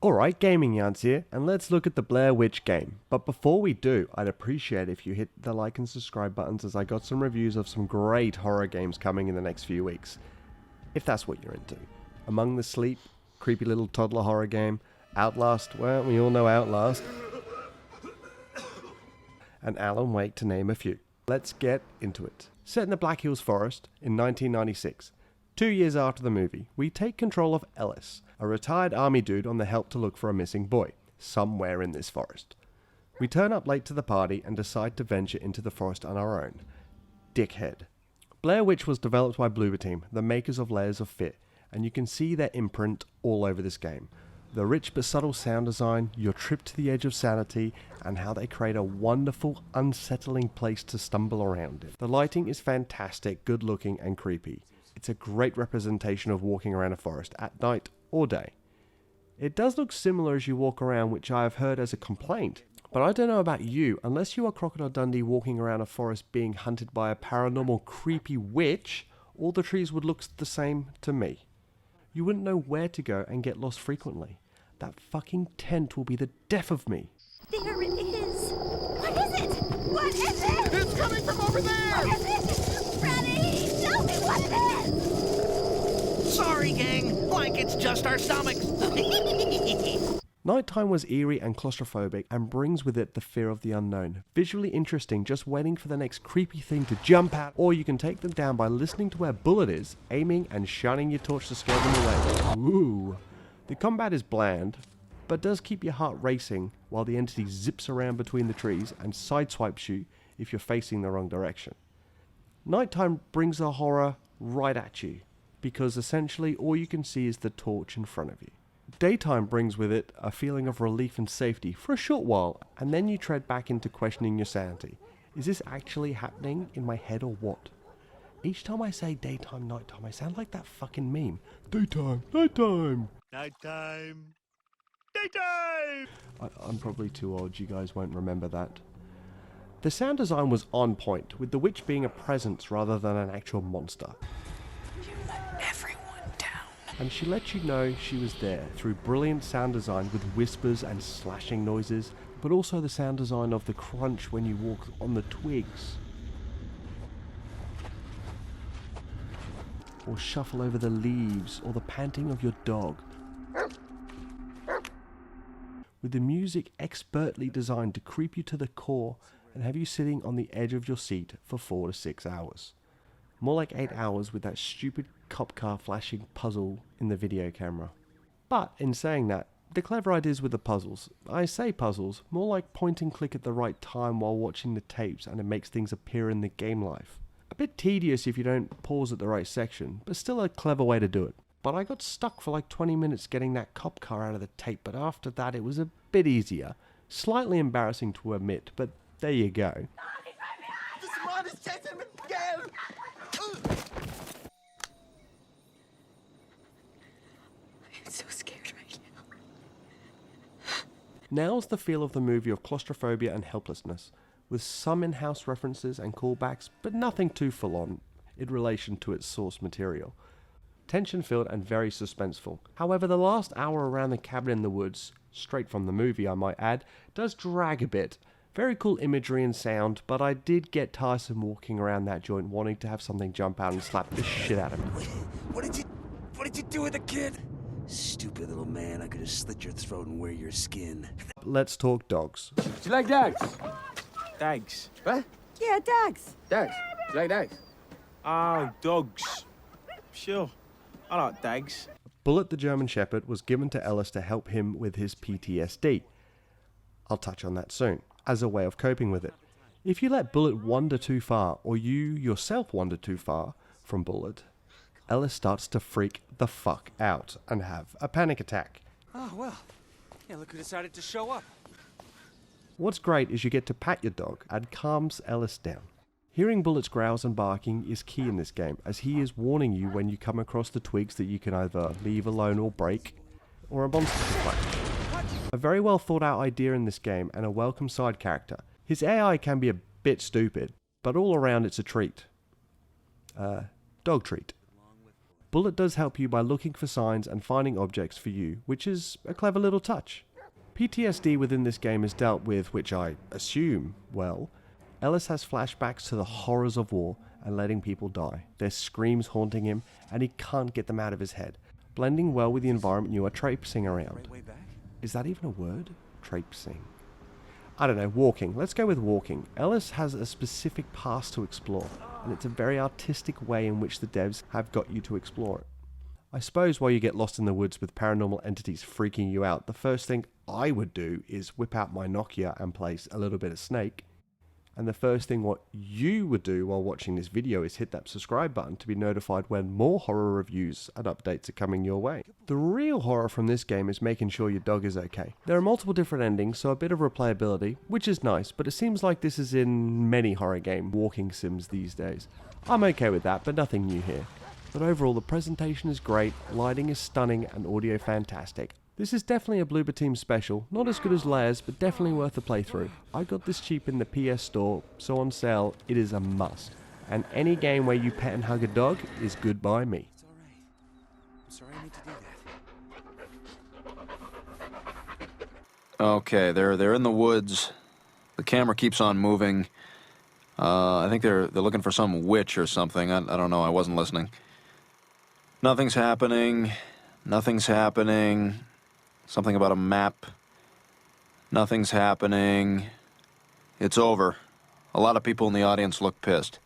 Alright, Gaming Yarns here, and let's look at the Blair Witch game. But before we do, I'd appreciate if you hit the like and subscribe buttons, as I got some reviews of some great horror games coming in the next few weeks. If that's what you're into. Among the Sleep, creepy little toddler horror game, Outlast, well, we all know Outlast, and Alan Wake, to name a few. Let's get into it. Set in the Black Hills Forest in 1996. 2 years after the movie, we take control of Ellis, a retired army dude on the help to look for a missing boy, somewhere in this forest. We turn up late to the party and decide to venture into the forest on our own. Dickhead. Blair Witch was developed by Bloober team, the makers of Layers of Fear, and you can see their imprint all over this game. The rich but subtle sound design, your trip to the edge of sanity, and how they create a wonderful, unsettling place to stumble around in. The lighting is fantastic, good looking, and creepy. It's a great representation of walking around a forest at night or day. It does look similar as you walk around, which I have heard as a complaint. But I don't know about you, unless you are Crocodile Dundee walking around a forest being hunted by a paranormal creepy witch, all the trees would look the same to me. You wouldn't know where to go and get lost frequently. That fucking tent will be the death of me. There it is! What is it? What is it? It's coming from over there! What is it? Freddy, tell me what it is! Sorry, gang. Like it's just our stomachs. Nighttime was eerie and claustrophobic and brings with it the fear of the unknown. Visually interesting, just waiting for the next creepy thing to jump out, or you can take them down by listening to where Bullet is, aiming and shining your torch to scare them away. Ooh. The combat is bland, but does keep your heart racing while the entity zips around between the trees and sideswipes you if you're facing the wrong direction. Nighttime brings the horror right at you, because essentially all you can see is the torch in front of you. Daytime brings with it a feeling of relief and safety for a short while, and then you tread back into questioning your sanity. Is this actually happening in my head or what? Each time I say daytime, nighttime, I sound like that fucking meme. Daytime, nighttime! Nighttime. Daytime! I'm probably too old, you guys won't remember that. The sound design was on point, with the witch being a presence rather than an actual monster. You let everyone down. And she let you know she was there through brilliant sound design with whispers and slashing noises, but also the sound design of the crunch when you walk on the twigs, or shuffle over the leaves, or the panting of your dog. With the music expertly designed to creep you to the core and have you sitting on the edge of your seat for 4 to 6 hours. More like 8 hours with that stupid cop car flashing puzzle in the video camera. But in saying that, the clever ideas with the puzzles, I say puzzles, more like point and click at the right time while watching the tapes, and it makes things appear in the game life. A bit tedious if you don't pause at the right section, but still a clever way to do it. But I got stuck for like 20 minutes getting that cop car out of the tape, but after that it was a bit easier. Slightly embarrassing to admit, but there you go. This man is chasing me again! I'm so scared right now. Nails the feel of the movie of claustrophobia and helplessness, with some in-house references and callbacks, but nothing too full-on in relation to its source material. Tension-filled and very suspenseful. However, the last hour around the cabin in the woods, straight from the movie I might add, does drag a bit. Very cool imagery and sound, but I did get tiresome walking around that joint wanting to have something jump out and slap the shit out of me. What did you do with the kid? Stupid little man, I could have slit your throat and wear your skin. Let's talk dogs. Do you like dogs? Dogs. What? Yeah, dogs. Dogs. Do you like dogs? Oh, dogs. Sure. I like dogs. Bullet the German Shepherd was given to Ellis to help him with his PTSD. I'll touch on that soon, as a way of coping with it. If you let Bullet wander too far, or you yourself wander too far from Bullet, Ellis starts to freak the fuck out and have a panic attack. Oh, well. Yeah, look who decided to show up. What's great is you get to pat your dog and calms Ellis down. Hearing Bullet's growls and barking is key in this game, as he is warning you when you come across the twigs that you can either leave alone or break, or a monster to fight. A very well thought out idea in this game, and a welcome side character. His AI can be a bit stupid, but all around it's a treat. Dog treat. Bullet does help you by looking for signs and finding objects for you, which is a clever little touch. PTSD within this game is dealt with, which I assume well. Ellis has flashbacks to the horrors of war and letting people die. There's screams haunting him, and he can't get them out of his head, blending well with the environment you are traipsing around. Is that even a word? Traipsing. I don't know, walking. Let's go with walking. Ellis has a specific path to explore, and it's a very artistic way in which the devs have got you to explore it. I suppose while you get lost in the woods with paranormal entities freaking you out, the first thing I would do is whip out my Nokia and play a little bit of Snake. And the first thing what you would do while watching this video is hit that subscribe button to be notified when more horror reviews and updates are coming your way. The real horror from this game is making sure your dog is okay. There are multiple different endings, so a bit of replayability, which is nice, but it seems like this is in many horror game walking sims these days. I'm okay with that, but nothing new here. But overall, the presentation is great, lighting is stunning, and audio fantastic. This is definitely a Bloober Team special, not as good as Lairs, but definitely worth a playthrough. I got this cheap in the PS Store, so on sale, it is a must. And any game where you pet and hug a dog is good by me. It's alright. I'm sorry I need to do that. Okay, they're in the woods. The camera keeps on moving. I think they're looking for some witch or something. I don't know, I wasn't listening. Nothing's happening. Nothing's happening. Something about a map. Nothing's happening. It's over. A lot of people in the audience look pissed.